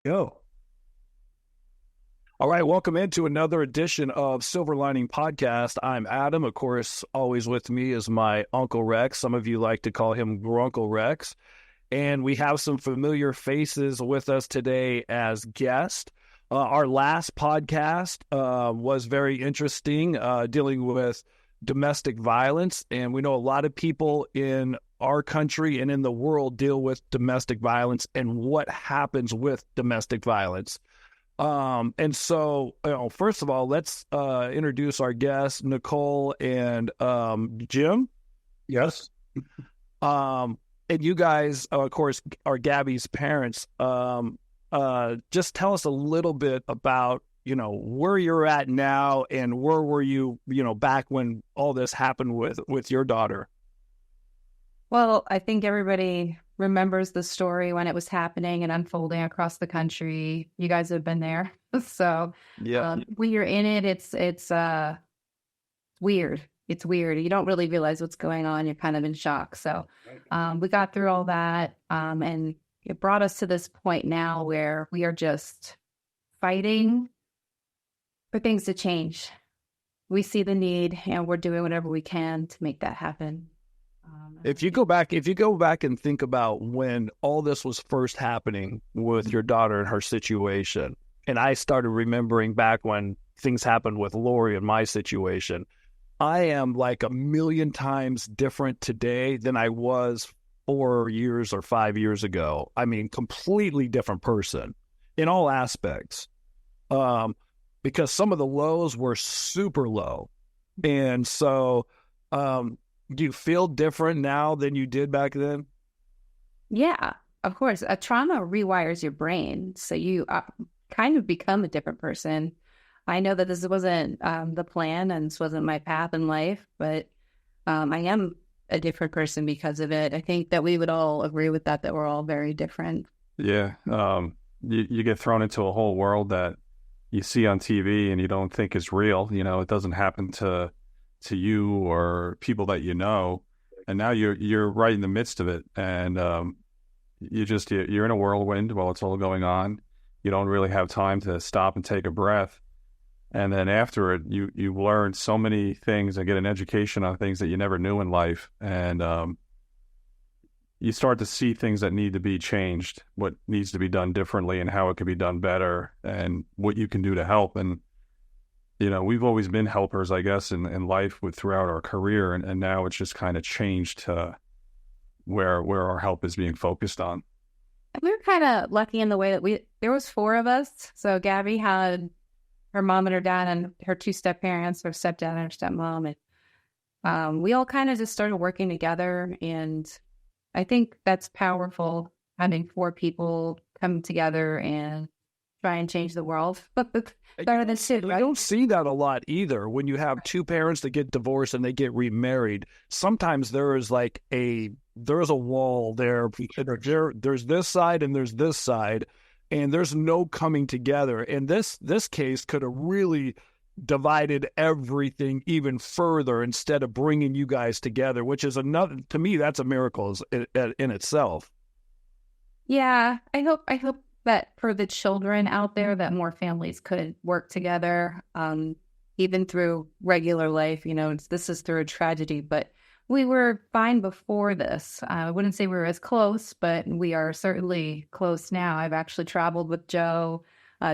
Go. All right, welcome into another edition of Silver Lining Podcast. I'm Adam. Of course, always with me is my Uncle Rex. Some of you like to call him Grunkle Rex. And we have some familiar faces with us today as guests. Our last podcast was very interesting, dealing with domestic violence. And we know a lot of people in our country and in the world deal with domestic violence and what happens with domestic violence. And so, first of all, let's introduce our guests, Nicole and Jim. Yes. And you guys, of course, are Gabby's parents. Just tell us a little bit about, where you're at now and where were you, back when all this happened with your daughter. Well, I think everybody remembers the story when it was happening and unfolding across the country. You guys have been there. So yeah, when you're in it, it's weird. It's weird. You don't really realize what's going on. You're kind of in shock. So we got through all that. And it brought us to this point now where we are just fighting for things to change. We see the need and we're doing whatever we can to make that happen. If you go back and think about when all this was first happening with your daughter and her situation, and I started remembering back when things happened with Lori and my situation, I am like a million times different today than I was 4 years or 5 years ago. I mean, completely different person in all aspects, because some of the lows were super low. And so, do you feel different now than you did back then? Yeah, of course. A trauma rewires your brain. So you kind of become a different person. I know that this wasn't the plan and this wasn't my path in life, but I am a different person because of it. I think that we would all agree with that we're all very different. Yeah. You get thrown into a whole world that you see on TV and you don't think is real. It doesn't happen to you or people that you know, and now you're right in the midst of it, and you're in a whirlwind while it's all going on. You don't really have time to stop and take a breath, and then after it, you learn so many things and get an education on things that you never knew in life, and you start to see things that need to be changed, what needs to be done differently, and how it could be done better, and what you can do to help. And we've always been helpers, I guess, in life throughout our career, and now it's just kind of changed to where our help is being focused on. We were kind of lucky in the way that there was 4 of us. So Gabby had her mom and her dad and her 2 step-parents, her stepdad and her stepmom. And we all kind of just started working together. And I think that's powerful, having 4 people come together and try and change the world. Better than shit, right? I don't see that a lot either. When you have 2 parents that get divorced and they get remarried, sometimes there's a wall there. There's this side and there's this side, and there's no coming together. And this case could have really divided everything even further instead of bringing you guys together, which is another, to me, that's a miracle in itself. Yeah, I hope that for the children out there, that more families could work together, even through regular life. This is through a tragedy, but we were fine before this. I wouldn't say we were as close, but we are certainly close now. I've actually traveled with Joe.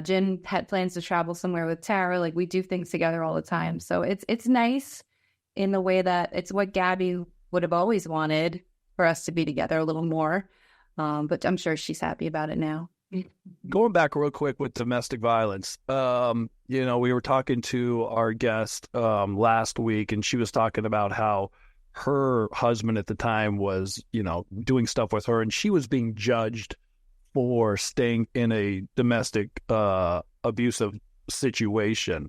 Jen had plans to travel somewhere with Tara. Like, we do things together all the time. So it's nice in the way that it's what Gabby would have always wanted, for us to be together a little more. But I'm sure she's happy about it now. Going back real quick with domestic violence, we were talking to our guest last week, and she was talking about how her husband at the time was, doing stuff with her, and she was being judged for staying in a domestic abusive situation.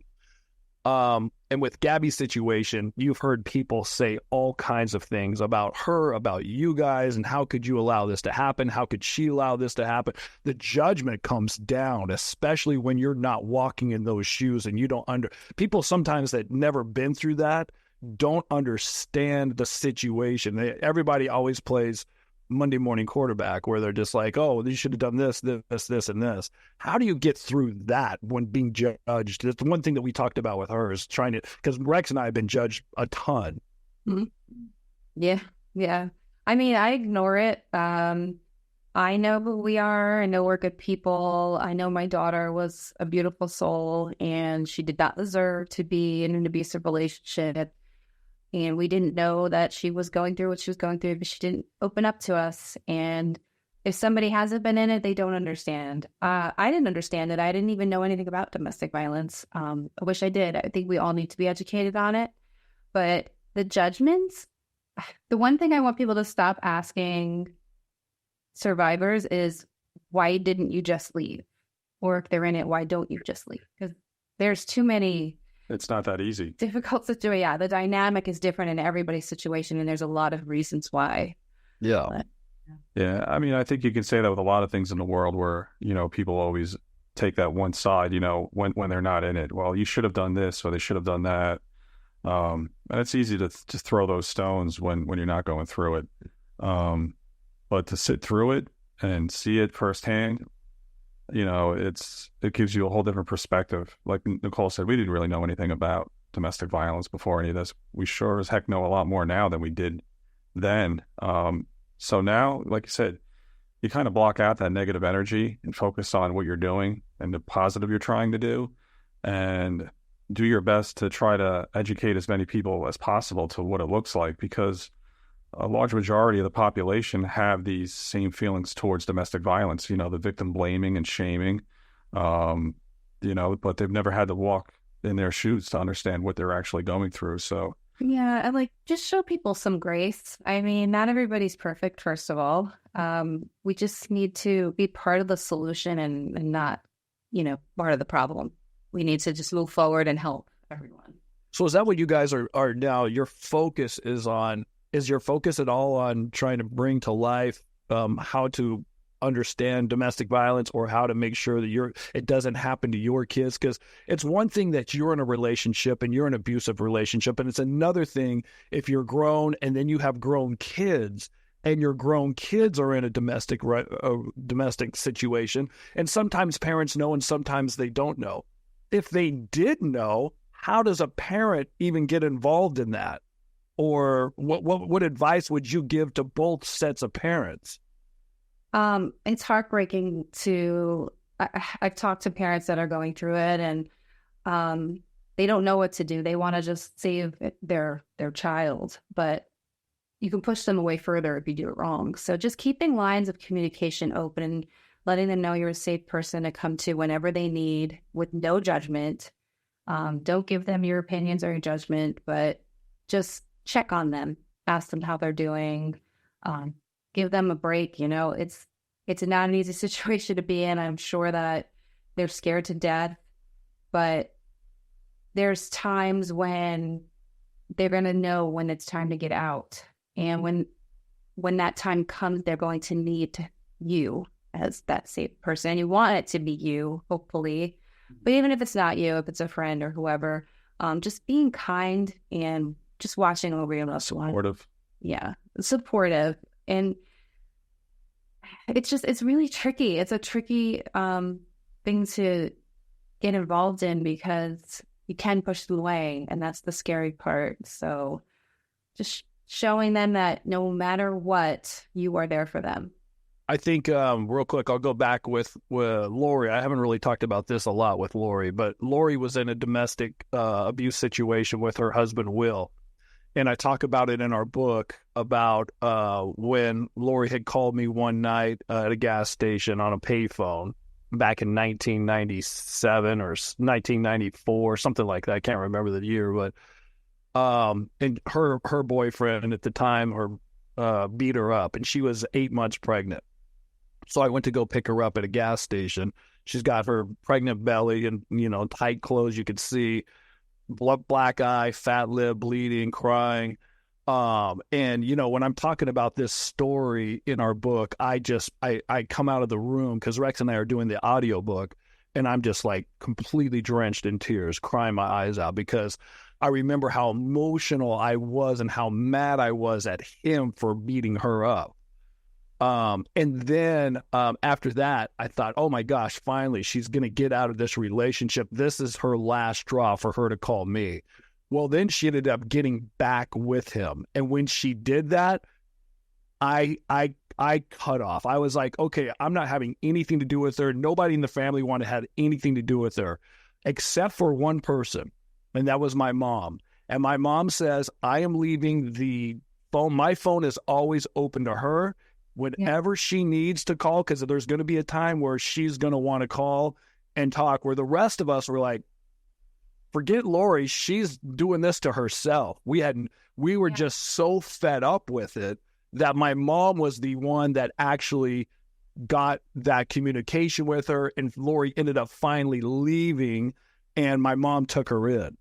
And with Gabby's situation, you've heard people say all kinds of things about her, about you guys, and how could you allow this to happen? How could she allow this to happen? The judgment comes down, especially when you're not walking in those shoes and you don't people sometimes that never been through that don't understand the situation. Everybody always plays Monday morning quarterback where they're just like, oh, you should have done this, this, and this. How do you get through that when being judged? That's one thing that we talked about with her is trying to, because Rex and I have been judged a ton. Mm-hmm. Yeah. Yeah. I mean, I ignore it. I know who we are. I know we're good people. I know my daughter was a beautiful soul and she did not deserve to be in an abusive relationship. And we didn't know that she was going through what she was going through, but she didn't open up to us. And if somebody hasn't been in it, they don't understand. I didn't understand it. I didn't even know anything about domestic violence. I wish I did. I think we all need to be educated on it. But the judgments, the one thing I want people to stop asking survivors is, why didn't you just leave? Or if they're in it, why don't you just leave? Because there's too many. It's not that easy. Difficult situation. Yeah, the dynamic is different in everybody's situation, and there's a lot of reasons why. Yeah. But, yeah. I mean, I think you can say that with a lot of things in the world where, you know, people always take that one side, you know, when they're not in it. Well, you should have done this or they should have done that. And it's easy to just throw those stones when you're not going through it. But to sit through it and see it firsthand, you know, it gives you a whole different perspective. Like Nicole said, we didn't really know anything about domestic violence before any of this. We sure as heck know a lot more now than we did then. So now, like you said, you kind of block out that negative energy and focus on what you're doing and the positive you're trying to do, and do your best to try to educate as many people as possible to what it looks like, because a large majority of the population have these same feelings towards domestic violence, you know, the victim blaming and shaming, you know, but they've never had to walk in their shoes to understand what they're actually going through. So, yeah, and like, just show people some grace. I mean, not everybody's perfect, first of all. We just need to be part of the solution and not, you know, part of the problem. We need to just move forward and help everyone. So is that what you guys are now? Your focus is on, is your focus at all on trying to bring to life how to understand domestic violence, or how to make sure that it doesn't happen to your kids? Because it's one thing that you're in a relationship and you're in an abusive relationship, and it's another thing if you're grown and then you have grown kids and your grown kids are in a domestic situation, and sometimes parents know and sometimes they don't know. If they did know, how does a parent even get involved in that? Or what advice would you give to both sets of parents? It's heartbreaking I've talked to parents that are going through it, and they don't know what to do. They want to just save their child, but you can push them away further if you do it wrong. So just keeping lines of communication open and letting them know you're a safe person to come to whenever they need, with no judgment. Don't give them your opinions or your judgment, but just check on them, ask them how they're doing, give them a break. You know, it's not an easy situation to be in. I'm sure that they're scared to death, but there's times when they're going to know when it's time to get out. And when that time comes, they're going to need you as that safe person. And you want it to be you, hopefully. But even if it's not you, if it's a friend or whoever, just being kind and just watching over your loved one. Supportive. Yeah, supportive. And it's really tricky. It's a tricky thing to get involved in, because you can push them away, and that's the scary part. So just showing them that no matter what, you are there for them. I think real quick, I'll go back with Lori. I haven't really talked about this a lot with Lori, but Lori was in a domestic abuse situation with her husband, Will. And I talk about it in our book about when Lori had called me one night at a gas station on a payphone back in 1997 or 1994, something like that. I can't remember the year, but and her boyfriend at the time beat her up, and she was 8 months pregnant. So I went to go pick her up at a gas station. She's got her pregnant belly and, you know, tight clothes. You could see black eye, fat lip, bleeding, crying. And, you know, when I'm talking about this story in our book, I come out of the room, because Rex and I are doing the audio book, and I'm just like completely drenched in tears, crying my eyes out, because I remember how emotional I was and how mad I was at him for beating her up. And then after that, I thought, oh my gosh, finally, she's going to get out of this relationship. This is her last straw for her to call me. Well, then she ended up getting back with him. And when she did that, I cut off. I was like, okay, I'm not having anything to do with her. Nobody in the family wanted to have anything to do with her, except for one person. And that was my mom. And my mom says, I am leaving the phone. My phone is always open to her whenever she needs to call, because there's going to be a time where she's going to want to call and talk, where the rest of us were like, forget Lori, she's doing this to herself. We were just so fed up with it that my mom was the one that actually got that communication with her, and Lori ended up finally leaving, and my mom took her in.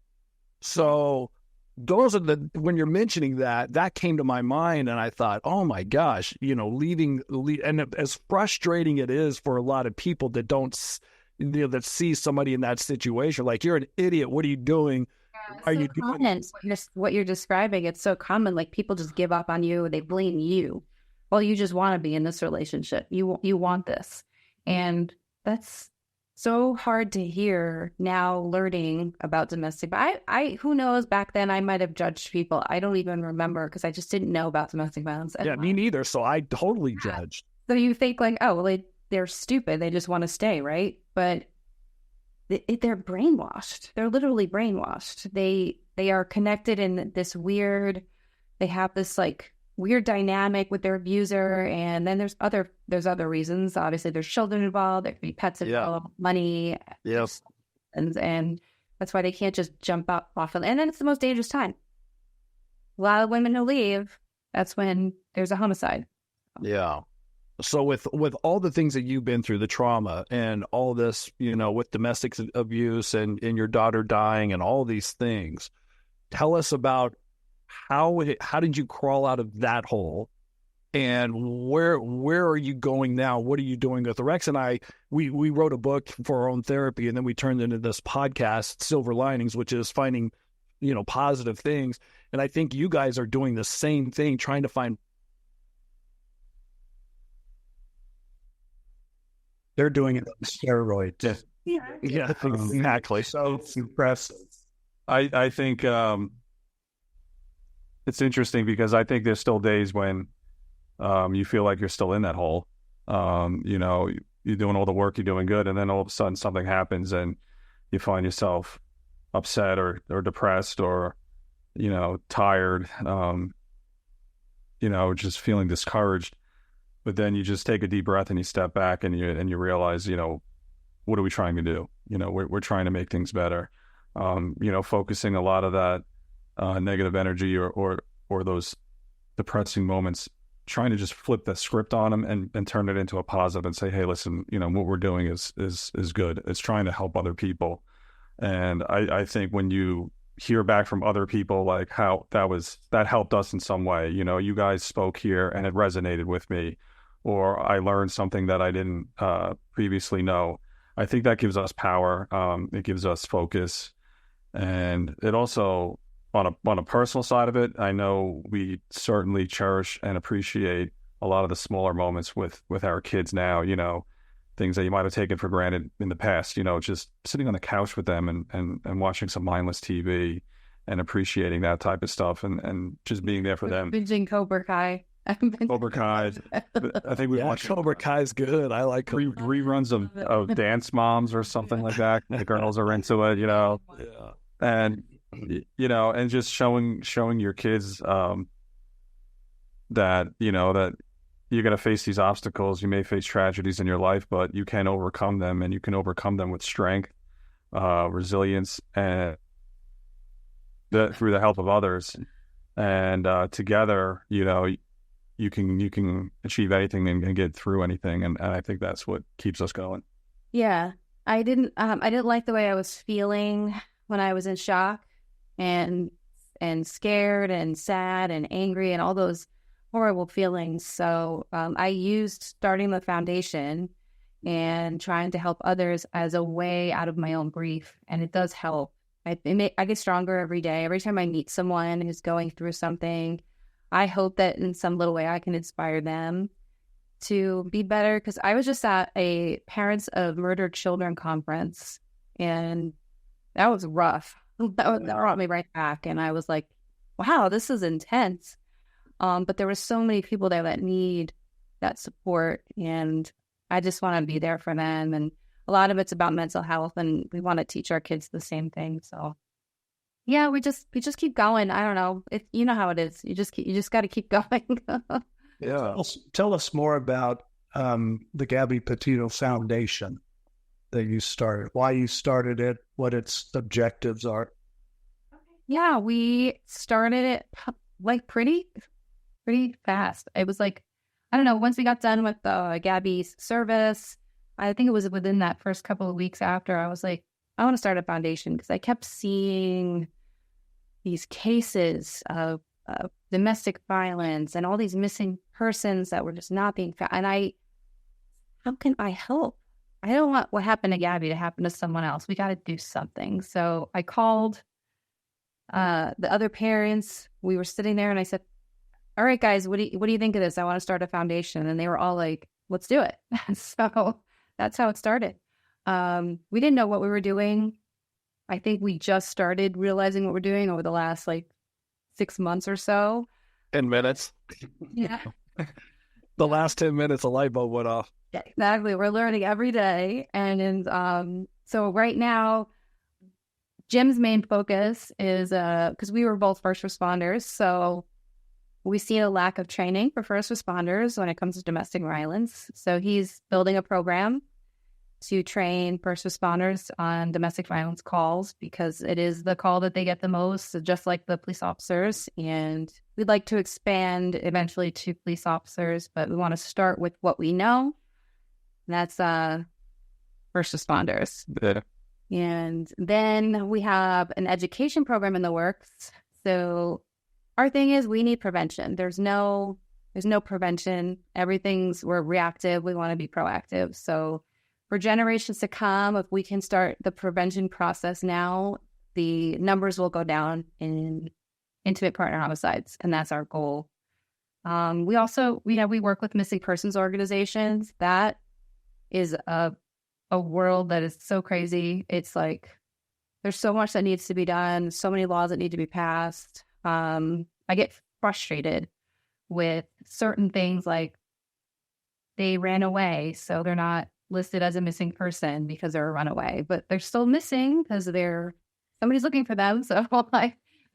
So those are when you're mentioning that came to my mind, and I thought, oh my gosh, leaving, and as frustrating it is for a lot of people that that see somebody in that situation, like, you're an idiot. What are you doing? Why are you doing this? What you're describing, it's so common. Like, people just give up on you. They blame you. Well, you just want to be in this relationship. You want this. And that's so hard to hear now, learning about domestic. But I who knows, back then I might have judged people. I don't even remember, because I just didn't know about domestic violence. Yeah, me neither. So I totally judged. So you think like, oh, well, they're stupid. They just want to stay, right? But they're brainwashed. They're literally brainwashed. They are connected in this weird, they have this like weird dynamic with their abuser. And then there's other reasons. Obviously there's children involved. There could be pets involved, money. Yes. And that's why they can't just jump up off of, and then it's the most dangerous time. A lot of women who leave, that's when there's a homicide. Yeah. So with all the things that you've been through, the trauma and all this, with domestic abuse and your daughter dying and all these things, tell us about how did you crawl out of that hole, and where are you going now? What are you doing with Rex? And we wrote a book for our own therapy, and then we turned into this podcast, Silver Linings, which is finding, positive things. And I think you guys are doing the same thing, trying to find. They're doing it on steroids. Yeah, exactly. So impressive. I think it's interesting, because I think there's still days when you feel like you're still in that hole. You're doing all the work, you're doing good, and then all of a sudden something happens and you find yourself upset or depressed or, tired, just feeling discouraged. But then you just take a deep breath and you step back and you realize, what are we trying to do? We're trying to make things better. Focusing a lot of that negative energy or those depressing moments, trying to just flip the script on them and turn it into a positive and say, hey, listen, what we're doing is good. It's trying to help other people. And I think when you hear back from other people, like how that helped us in some way, you guys spoke here and it resonated with me, or I learned something that I didn't previously know. I think that gives us power. It gives us focus. And it also, on a personal side of it, I know we certainly cherish and appreciate a lot of the smaller moments with our kids now, things that you might have taken for granted in the past, just sitting on the couch with them and watching some mindless TV and appreciating that type of stuff and just being there for them. Binging Cobra Kai. Cobra Kai. I think we watched Cobra Kai's good. I like reruns of Dance Moms or something like that. The girls are into it, Yeah. And and just showing your kids that that you're going to face these obstacles. You may face tragedies in your life, but you can overcome them, and you can overcome them with strength, resilience, and through the help of others. And together, you can achieve anything and get through anything. And I think that's what keeps us going. Yeah. I didn't like the way I was feeling when I was in shock and scared and sad and angry and all those horrible feelings. So I used starting the foundation and trying to help others as a way out of my own grief. And it does help. I get stronger every day. Every time I meet someone who's going through something, I hope that in some little way I can inspire them. to be better, because I was just at a Parents of Murdered Children conference, and that was rough. That brought me right back, and I was like, wow, this is intense. But there were so many people there that need that support, and I just want to be there for them. And a lot of it's about mental health, and we want to teach our kids the same thing. So yeah, we just keep going. I don't know. You know how it is. You just got to keep going. Yeah. Tell us more about the Gabby Petito Foundation that you started, why you started it, what its objectives are. Yeah, we started it like pretty fast. It was like, I don't know, once we got done with Gabby's service, I think it was within that first couple of weeks after, I was like, I want to start a foundation, because I kept seeing these cases of domestic violence and all these missing persons that were just not being found. And how can I help? I don't want what happened to Gabby to happen to someone else. We got to do something. So I called the other parents. We were sitting there, and I said, all right, guys, what do you think of this? I want to start a foundation. And they were all like, let's do it. So that's how it started. We didn't know what we were doing. I think we just started realizing what we're doing over the last 6 months or so. 10 minutes. Yeah. The last 10 minutes, a light bulb went off. Yeah, exactly. We're learning every day. And so right now, Jim's main focus is, because we were both first responders, so we see a lack of training for first responders when it comes to domestic violence. So he's building a program to train first responders on domestic violence calls, because it is the call that they get the most, just like the police officers. And we'd like to expand eventually to police officers, but we want to start with what we know. And that's first responders. Yeah. And then we have an education program in the works. So our thing is, we need prevention. There's no prevention. We're reactive. We want to be proactive. So for generations to come, if we can start the prevention process now, the numbers will go down in intimate partner homicides, and that's our goal. We also, we work with missing persons organizations. That is a world that is so crazy. It's like there's so much that needs to be done, so many laws that need to be passed. I get frustrated with certain things, like they ran away, so they're not listed as a missing person because they're a runaway, but they're still missing because somebody's looking for them. So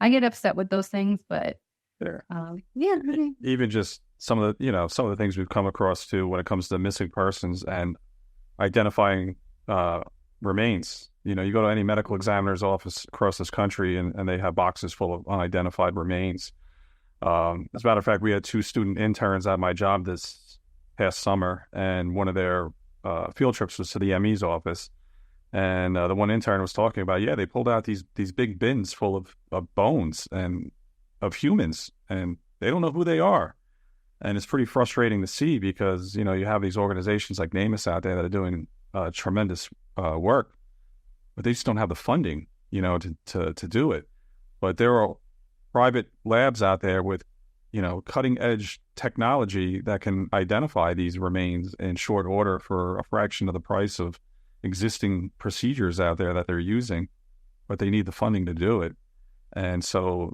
I get upset with those things, but Sure. Yeah. Even just some of the things we've come across too when it comes to missing persons and identifying remains. You go to any medical examiner's office across this country, and they have boxes full of unidentified remains. As a matter of fact, we had 2 student interns at my job this past summer, and one of their field trips was to the ME's office. And the one intern was talking about, they pulled out these big bins full of bones and of humans, and they don't know who they are. And it's pretty frustrating to see, because, you have these organizations like NamUs out there that are doing tremendous work, but they just don't have the funding, to do it. But there are private labs out there with, cutting edge technology that can identify these remains in short order for a fraction of the price of existing procedures out there that they're using, but they need the funding to do it. And so,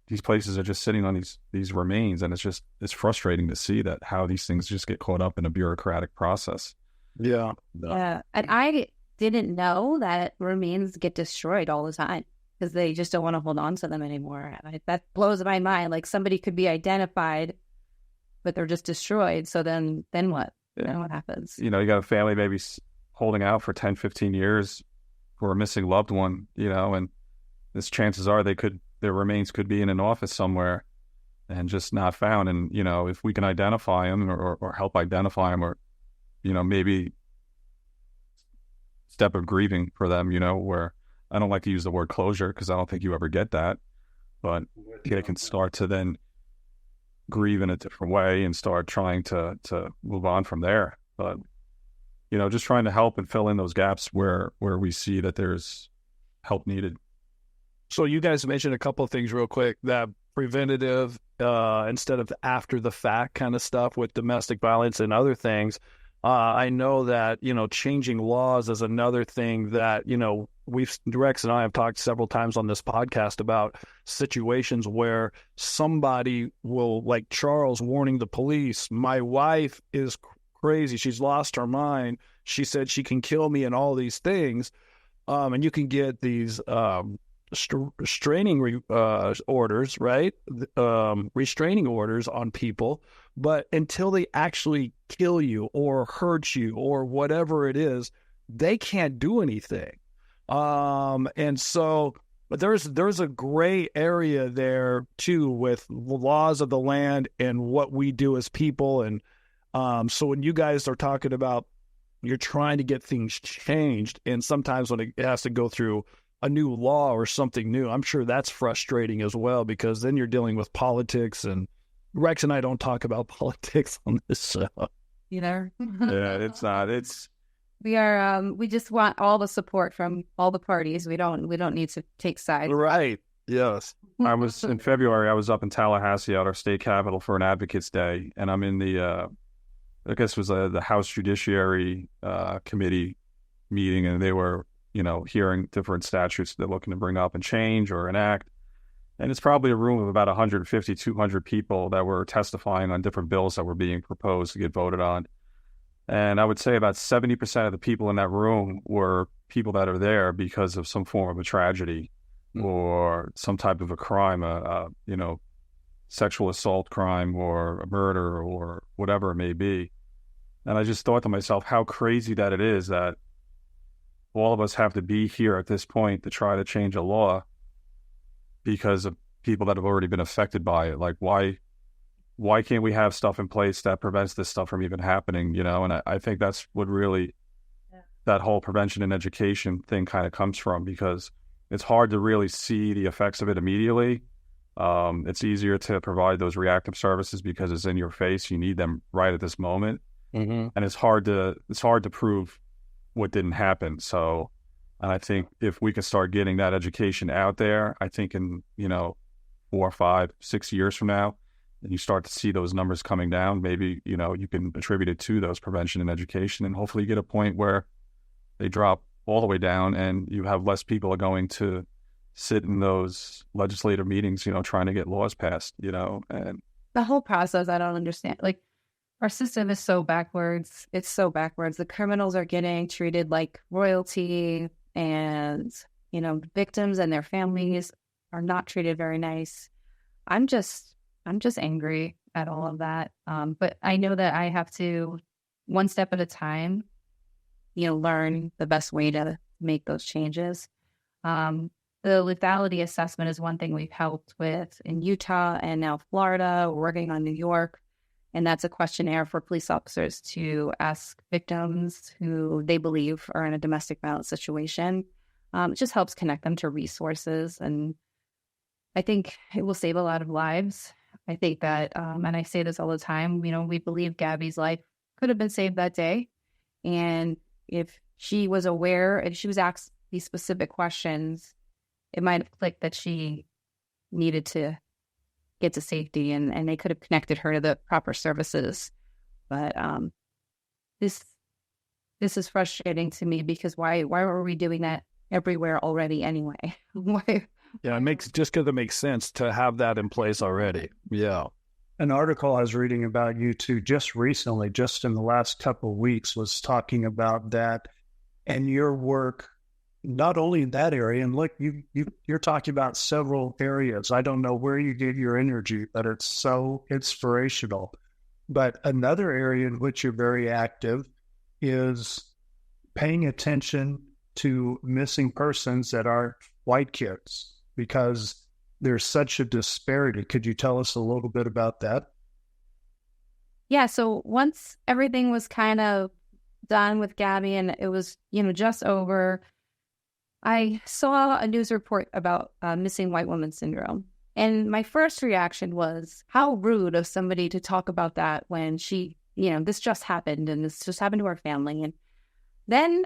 these places are just sitting on these remains, and it's frustrating to see that how these things just get caught up in a bureaucratic process. Yeah. Yeah. And I didn't know that remains get destroyed all the time, because they just don't want to hold on to them anymore. That blows my mind. Like, somebody could be identified, but they're just destroyed. So then what? Yeah. Then what happens? You got a family maybe holding out for 10, 15 years for a missing loved one, and this chances are their remains could be in an office somewhere and just not found. And, if we can identify them or help identify them, or, maybe step of grieving for them, where I don't like to use the word closure, because I don't think you ever get that, but they can start to then grieve in a different way and start trying to move on from there. But, just trying to help and fill in those gaps where we see that there's help needed. So you guys mentioned a couple of things real quick, that preventative instead of after the fact kind of stuff with domestic violence and other things. I know that, changing laws is another thing that, Rex and I have talked several times on this podcast about situations where somebody will, like Charles warning the police, my wife is crazy. She's lost her mind. She said she can kill me and all these things. And you can get these restraining orders, right? Restraining orders on people. But until they actually kill you or hurt you or whatever it is, they can't do anything. And so there's a gray area there too with the laws of the land and what we do as people. And so when you guys are talking about you're trying to get things changed, and sometimes when it has to go through a new law or something new, I'm sure that's frustrating as well, because then you're dealing with politics, and Rex and I don't talk about politics on this show. Yeah, it's not. We just want all the support from all the parties. We don't need to take sides. Right. Yes. In February, I was up in Tallahassee at our state capitol for an Advocates Day, and I'm in the, I guess it was the House Judiciary Committee meeting, and they were, hearing different statutes they're looking to bring up and change or enact. And it's probably a room of about 150, 200 people that were testifying on different bills that were being proposed to get voted on. And I would say about 70% of the people in that room were people that are there because of some form of a tragedy or some type of a crime, sexual assault crime or a murder or whatever it may be. And I just thought to myself how crazy that it is that all of us have to be here at this point to try to change a law because of people that have already been affected by it. Like, why can't we have stuff in place that prevents this stuff from even happening, And I think that's what really that whole prevention and education thing kind of comes from, because it's hard to really see the effects of it immediately. It's easier to provide those reactive services because it's in your face. You need them right at this moment. Mm-hmm. And it's hard to prove what didn't happen. So, and I think if we can start getting that education out there, I think in, 4, 5, 6 years from now, and you start to see those numbers coming down, maybe, you can attribute it to those prevention and education, and hopefully get a point where they drop all the way down and you have less people are going to sit in those legislative meetings, trying to get laws passed, and the whole process, I don't understand. Like, our system is so backwards. It's so backwards. The criminals are getting treated like royalty, and, victims and their families are not treated very nice. I'm just angry at all of that. But I know that I have to, one step at a time, learn the best way to make those changes. The lethality assessment is one thing we've helped with in Utah and now Florida. We're working on New York. And that's a questionnaire for police officers to ask victims who they believe are in a domestic violence situation. It just helps connect them to resources. And I think it will save a lot of lives. I think that, and I say this all the time, we believe Gabby's life could have been saved that day. And if she was aware, if she was asked these specific questions, it might have clicked that she needed to get to safety, and they could have connected her to the proper services. But this is frustrating to me, because why were we doing that everywhere already anyway? Why? Yeah, just because it makes sense to have that in place already. Yeah. An article I was reading about you two just recently, just in the last couple of weeks, was talking about that and your work, not only in that area. And look, you're talking about several areas. I don't know where you get your energy, but it's so inspirational. But another area in which you're very active is paying attention to missing persons that are white kids, because there's such a disparity. Could you tell us a little bit about that? Yeah, so once everything was kind of done with Gabby and it was, just over, I saw a news report about missing white woman syndrome. And my first reaction was, how rude of somebody to talk about that when she, this just happened and this just happened to our family. And then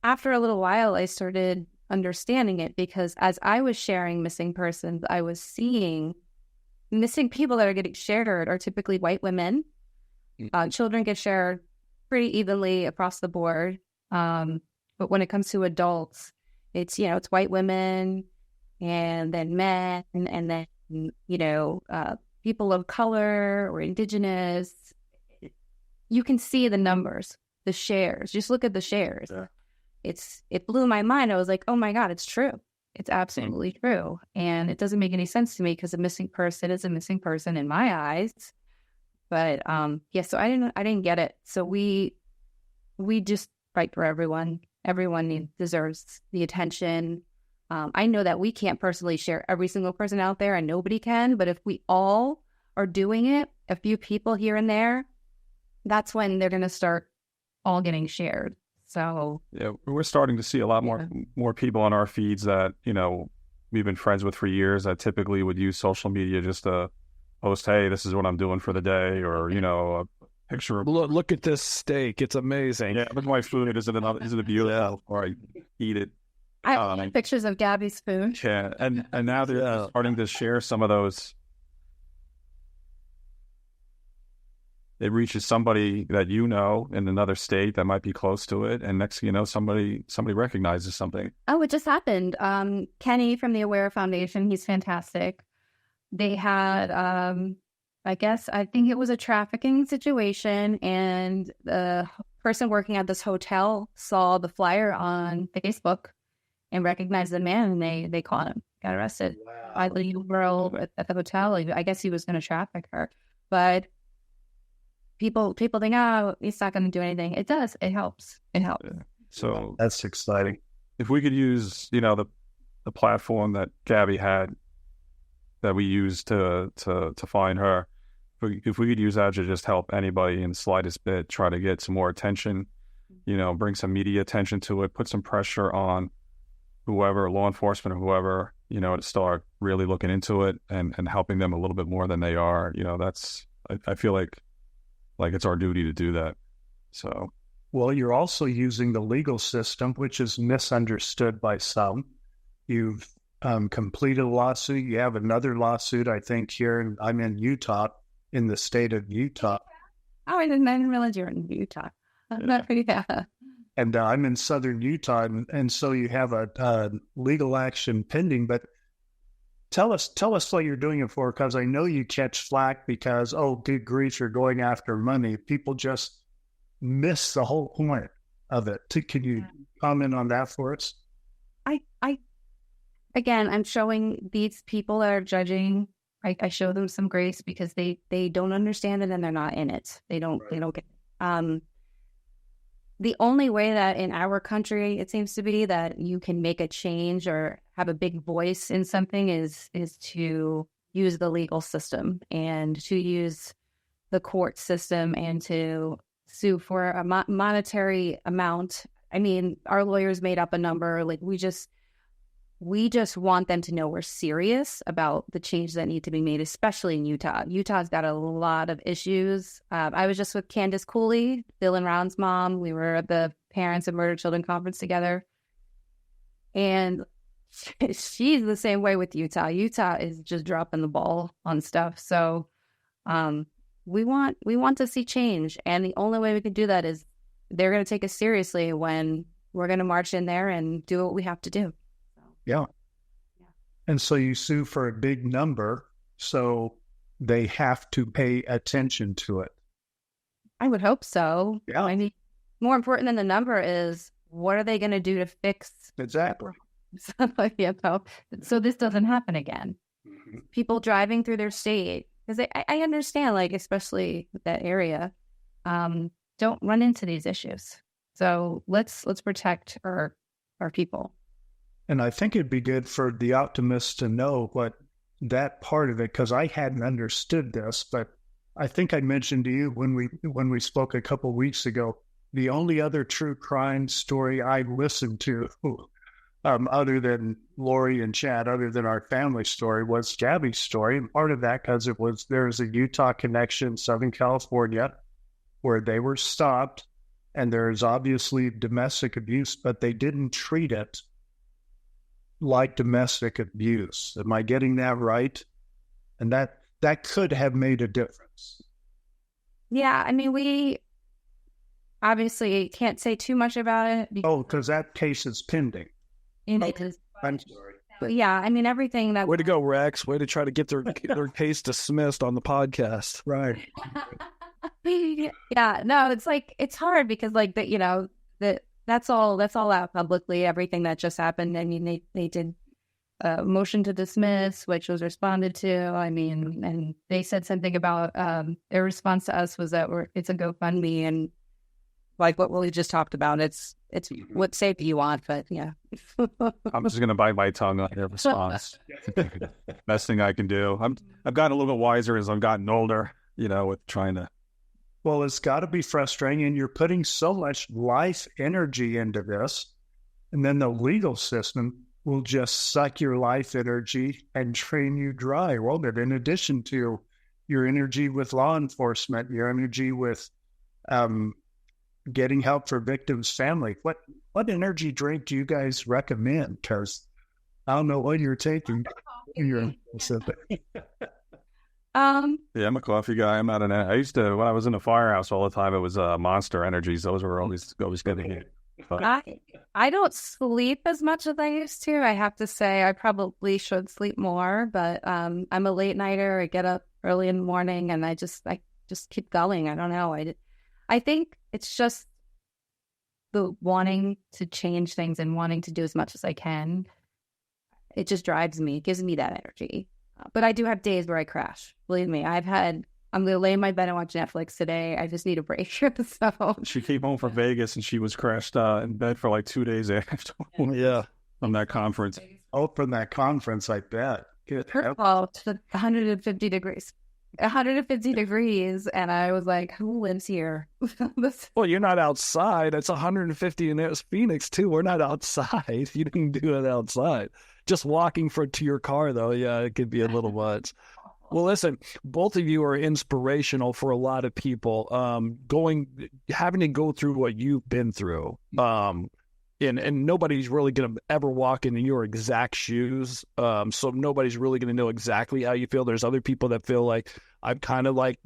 after a little while, I started understanding it, because as I was sharing missing persons, I was seeing missing people that are getting shared are typically white women. Children get shared pretty evenly across the board. But when it comes to adults, it's white women, and then men, and then, people of color or indigenous. You can see the numbers, the shares. Just look at the shares. Yeah. It blew my mind. I was like, oh my God, it's true. It's absolutely true. And it doesn't make any sense to me because a missing person is a missing person in my eyes. But so I didn't get it. So we just fight for everyone. Everyone deserves the attention. I know that we can't personally share every single person out there, and nobody can. But if we all are doing it, a few people here and there, that's when they're going to start all getting shared. So yeah, we're starting to see a lot more people on our feeds that, we've been friends with for years that typically would use social media just to post, hey, this is what I'm doing for the day, or, a picture of... Look at this steak. It's amazing. Yeah, look at my food. Isn't it beautiful? Or I eat it. I have pictures of Gabby's food. Yeah, and now they're starting to share some of those. It reaches somebody that in another state that might be close to it, and next thing you know, somebody recognizes something. Oh, it just happened. Kenny from the Aware Foundation, he's fantastic. They had, I think it was a trafficking situation, and the person working at this hotel saw the flyer on Facebook and recognized the man, and they caught him, got arrested. Wow. By the little girl at the hotel. I guess he was going to traffic her, but people think, oh, he's not going to do anything. It does. It helps. It helps. Yeah. So that's exciting. If we could use, the platform that Gabby had, that we used to find her, if we could use that to just help anybody in the slightest bit, try to get some more attention, bring some media attention to it, put some pressure on whoever, law enforcement or whoever, to start really looking into it and helping them a little bit more than they are. I feel like it's our duty to do that. So, well, you're also using the legal system, which is misunderstood by some. You've completed a lawsuit. You have another lawsuit, I think, here, and I'm in Utah, in the state of Utah. Oh, I didn't realize you're in Utah. And I'm in southern Utah, and so you have a legal action pending. But tell us what you're doing it for, because I know you catch flack because, oh, good grief, you're going after money. People just miss the whole point of it. Can you comment on that for us? Again, I'm showing these people that are judging. I show them some grace because they don't understand it and they're not in it. They don't get it. The only way that in our country it seems to be that you can make a change or have a big voice in something is to use the legal system and to use the court system and to sue for a monetary amount. I mean, our lawyers made up a number. Like we just want them to know we're serious about the changes that need to be made, especially in Utah. Utah's got a lot of issues. I was just with Candace Cooley, Bill and Ron's mom. We were at the Parents of Murdered Children conference together. And she's the same way with Utah. Utah is just dropping the ball on stuff. So we want to see change. And the only way we can do that is they're going to take us seriously when we're going to march in there and do what we have to do. Yeah. And so you sue for a big number, so they have to pay attention to it. I would hope so. Yeah. I mean, more important than the number is what are they going to do to fix? Exactly. So this doesn't happen again. Mm-hmm. People driving through their state, because I understand, like, especially with that area, don't run into these issues. So let's protect our people. And I think it'd be good for the optimists to know what that part of it, because I hadn't understood this, but I think I mentioned to you when we spoke a couple of weeks ago, the only other true crime story I listened to, other than Lori and Chad, other than our family story, was Gabby's story. And part of that because there's a Utah connection, Southern California, where they were stopped, and there's obviously domestic abuse, but they didn't treat it like domestic abuse. Am I getting that right? And that could have made a difference. Yeah, I mean, we obviously can't say too much about it. Because that case is pending. I'm sorry. But yeah, I mean, everything that... Way to go, Rex. Way to try to get their case dismissed on the podcast. Right. Yeah, no, it's like, it's hard because like that, you know, that's all out publicly, everything that just happened. I mean, they did a motion to dismiss, which was responded to. I mean, and they said something about their response to us was that it's a GoFundMe, and like what we just talked about, it's what safety you want, but yeah. I'm just gonna bite my tongue on their response. Best thing I can do. I've gotten a little bit wiser as I've gotten older, you know, with trying to. Well, it's got to be frustrating, and you're putting so much life energy into this, and then the legal system will just suck your life energy and drain you dry, won't it? In addition to your energy with law enforcement, your energy with getting help for victims' family. What energy drink do you guys recommend? Because I don't know what you're taking. Yeah, Yeah, I'm a coffee guy. I'm not I used to, when I was in the firehouse all the time, it was Monster Energies. Those were always good to hit. I don't sleep as much as I used to. I have to say I probably should sleep more, but I'm a late nighter. I get up early in the morning and I just keep going. I don't know. I think it's just the wanting to change things and wanting to do as much as I can. It just drives me, gives me that energy. But I do have days where I crash. Believe me, I'm going to lay in my bed and watch Netflix today. I just need a break. So she came home from Vegas and she was crashed in bed for like 2 days after. Yeah. From that conference. Oh, from that conference, I bet. First of all, to 150 degrees. 150 degrees, and I was like, who lives here? Well, you're not outside. It's 150 in Phoenix, too. We're not outside. You didn't do it outside. Just walking to your car, though, yeah, it could be a little much. Well, listen, both of you are inspirational for a lot of people. Having to go through what you've been through, and nobody's really going to ever walk in your exact shoes. So nobody's really going to know exactly how you feel. There's other people that feel like I'm kind of like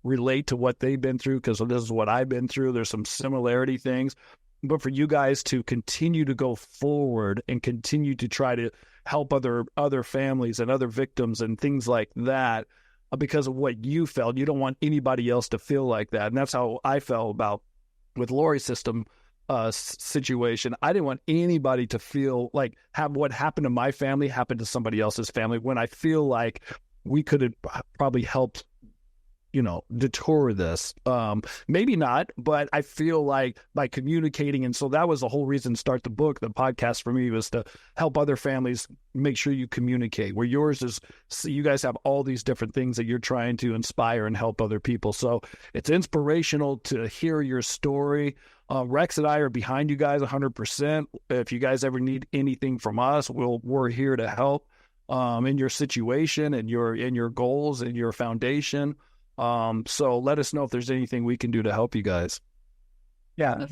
relate to what they've been through because this is what I've been through. There's some similarity things. But for you guys to continue to go forward and continue to try to help other families and other victims and things like that because of what you felt, you don't want anybody else to feel like that. And that's how I felt about with Lori's situation. I didn't want anybody to feel like have what happened to my family happen to somebody else's family when I feel like we could have probably helped, deter this. Maybe not, but I feel like by communicating. And so that was the whole reason to start the book. The podcast for me was to help other families make sure you communicate, where yours is, you guys have all these different things that you're trying to inspire and help other people. So it's inspirational to hear your story. Rex and I are behind you guys 100%. If you guys ever need anything from us, we're here to help in your situation and your goals and your foundation. So let us know if there's anything we can do to help you guys. Yeah,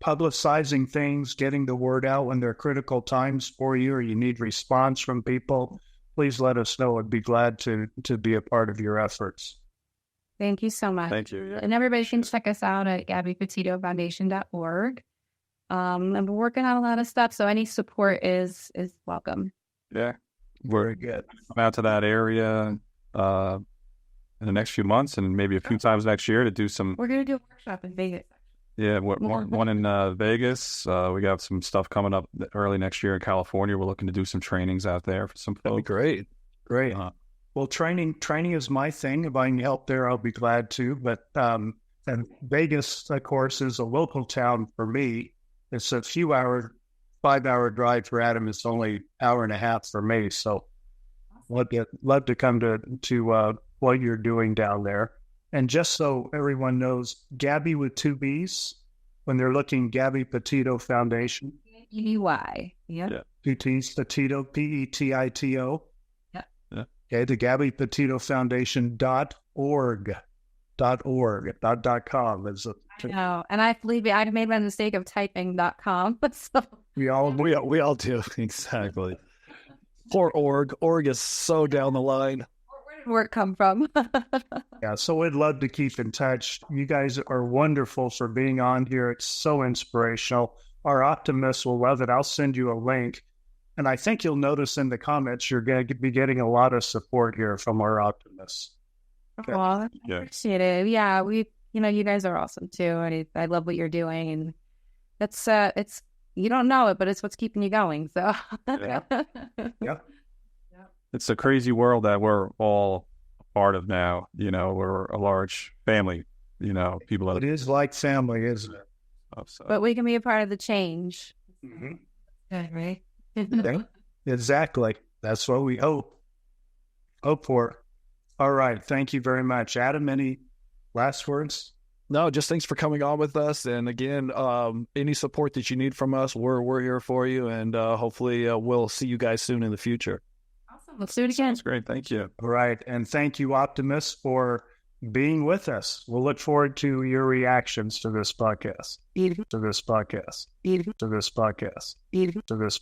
publicizing things, getting the word out when there are critical times for you or you need response from people, please let us know. I'd be glad to be a part of your efforts. Thank you so much. Thank you. Yeah. And everybody can check us out at GabbyPetitoFoundation.org. And we're working on a lot of stuff, so any support is welcome. Yeah. Very good. Come out to that area in the next few months and maybe a few times next year to do some. We're going to do a workshop in Vegas. Yeah, one in Vegas. We got some stuff coming up early next year in California. We're looking to do some trainings out there for some folks. That'd be great. Great. Well, training is my thing. If I can help there, I'll be glad to. But and Vegas, of course, is a local town for me. It's a 5-hour drive for Adam. It's only an hour and a half for me. So love to come to what you're doing down there. And just so everyone knows, Gabby with 2 B's, when they're looking, Gabby Petito Foundation. EY. Yeah. 2 T's, Petito, Petito. Yeah. Okay, the Gabby Petito Foundation.org. .com is a. I know, and I believe I've made my mistake of typing .com, but so we all do exactly. Poor org is so down the line. did work come from? Yeah, so we'd love to keep in touch. You guys are wonderful for being on here. It's so inspirational. Our optimists will love it. I'll send you a link. And I think you'll notice in the comments you're going to be getting a lot of support here from our optimists. Oh, I appreciate it. Yeah, you guys are awesome too. And I love what you're doing. And that's, it's, you don't know it, but it's what's keeping you going. So, Yeah. It's a crazy world that we're all a part of now. We're a large family, people that It is like family, isn't it? so. But we can be a part of the change. Mm-hmm. Good, right? Yeah, exactly. That's what we hope for. All right. Thank you very much. Adam, any last words? No, just thanks for coming on with us. And again, any support that you need from us, we're here for you. And hopefully we'll see you guys soon in the future. Awesome. Let's do it again. That's great. Thank you. All right. And thank you, optimists, for being with us. We'll look forward to your reactions to this podcast. To this podcast. To this podcast. To this podcast.